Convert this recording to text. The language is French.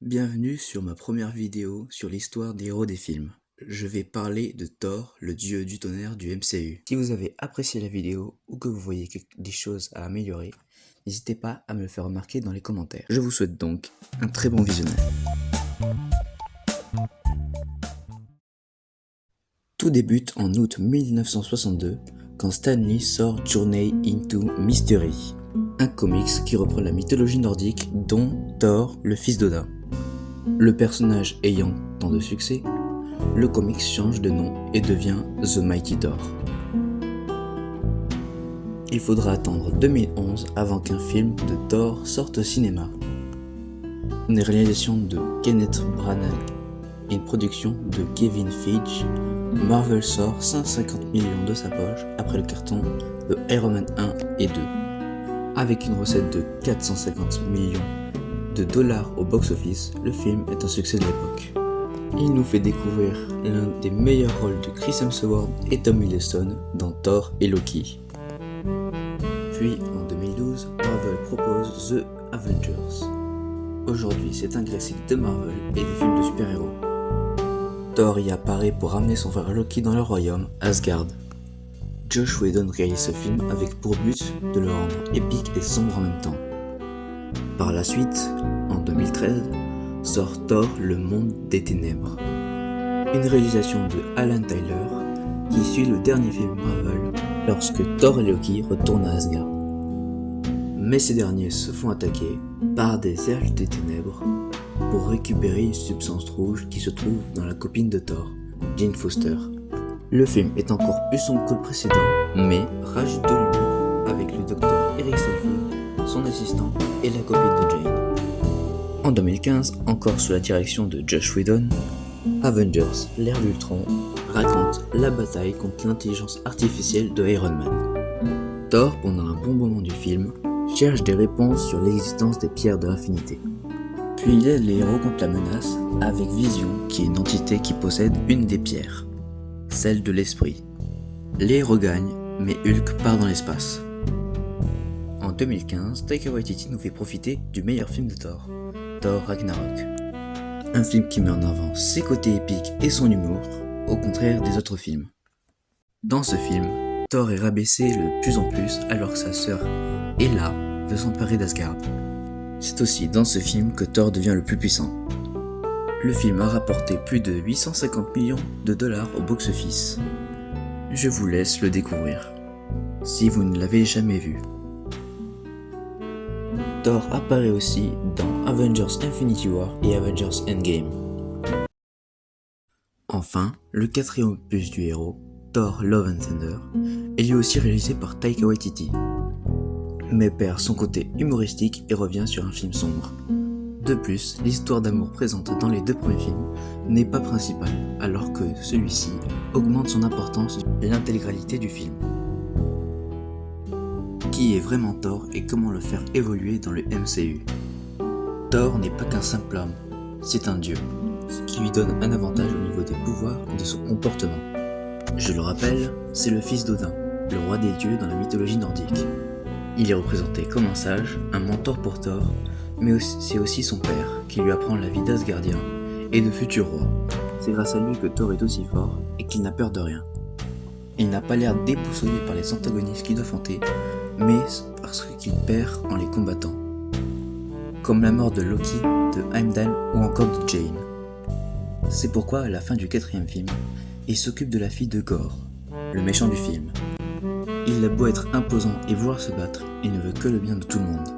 Bienvenue sur ma première vidéo sur l'histoire des héros des films. Je vais parler de Thor, le dieu du tonnerre du MCU. Si vous avez apprécié la vidéo ou que vous voyez des choses à améliorer, n'hésitez pas à me le faire remarquer dans les commentaires. Je vous souhaite donc un très bon visionnage. Tout débute en août 1962 quand Stan Lee sort Journey into Mystery, un comics qui reprend la mythologie nordique dont Thor, le fils d'Odin. Le personnage ayant tant de succès, le comics change de nom et devient The Mighty Thor. Il faudra attendre 2011 avant qu'un film de Thor sorte au cinéma. Une réalisation de Kenneth Branagh et une production de Kevin Feige, Marvel sort 150 millions de sa poche après le carton de Iron Man 1 et 2. Avec une recette de 450 millions de dollars au box-office, le film est un succès de l'époque. Il nous fait découvrir l'un des meilleurs rôles de Chris Hemsworth et Tom Hiddleston dans Thor et Loki. Puis en 2012, Marvel propose The Avengers. Aujourd'hui, c'est un classique de Marvel et des films de super-héros. Thor y apparaît pour ramener son frère Loki dans le royaume, Asgard. Joss Whedon réalise ce film avec pour but de le rendre épique et sombre en même temps. Par la suite, en 2013, sort Thor, le monde des ténèbres. Une réalisation de Alan Tyler qui suit le dernier film Marvel lorsque Thor et Loki retournent à Asgard. Mais ces derniers se font attaquer par des elfes des ténèbres pour récupérer une substance rouge qui se trouve dans la copine de Thor, Jane Foster. Le film est encore plus sombre que le précédent, mais rajoute de l'humour avec le docteur Eric Stanfield, son assistant et la copine de Jane. En 2015, encore sous la direction de Joss Whedon, Avengers, l'ère d'Ultron, raconte la bataille contre l'intelligence artificielle de Iron Man. Thor, pendant un bon moment du film, cherche des réponses sur l'existence des pierres de l'infinité. Puis il aide les héros contre la menace avec Vision, qui est une entité qui possède une des pierres, celle de l'esprit. Les héros gagnent, mais Hulk part dans l'espace. En 2015, Taika Waititi nous fait profiter du meilleur film de Thor, Thor Ragnarok. Un film qui met en avant ses côtés épiques et son humour, au contraire des autres films. Dans ce film, Thor est rabaissé de plus en plus alors que sa sœur, Hela, veut s'emparer d'Asgard. C'est aussi dans ce film que Thor devient le plus puissant. Le film a rapporté plus de 850 millions de dollars au box-office. Je vous laisse le découvrir, si vous ne l'avez jamais vu. Thor apparaît aussi dans Avengers Infinity War et Avengers Endgame. Enfin, le quatrième opus du héros, Thor Love and Thunder, est lui aussi réalisé par Taika Waititi, mais perd son côté humoristique et revient sur un film sombre. De plus, l'histoire d'amour présente dans les deux premiers films n'est pas principale, alors que celui-ci augmente son importance et l'intégralité du film. Qui est vraiment Thor et comment le faire évoluer dans le MCU? Thor n'est pas qu'un simple homme, c'est un dieu, ce qui lui donne un avantage au niveau des pouvoirs et de son comportement. Je le rappelle, c'est le fils d'Odin, le roi des dieux dans la mythologie nordique. Il est représenté comme un sage, un mentor pour Thor, mais c'est aussi son père qui lui apprend la vie d'Asgardien et de futurs rois. C'est grâce à lui que Thor est aussi fort et qu'il n'a peur de rien. Il n'a pas l'air déboussolé par les antagonistes qu'il doit affronter, mais parce qu'il perd en les combattant. Comme la mort de Loki, de Heimdall ou encore de Jane. C'est pourquoi à la fin du quatrième film, il s'occupe de la fille de Gore, le méchant du film. Il a beau être imposant et vouloir se battre, il ne veut que le bien de tout le monde.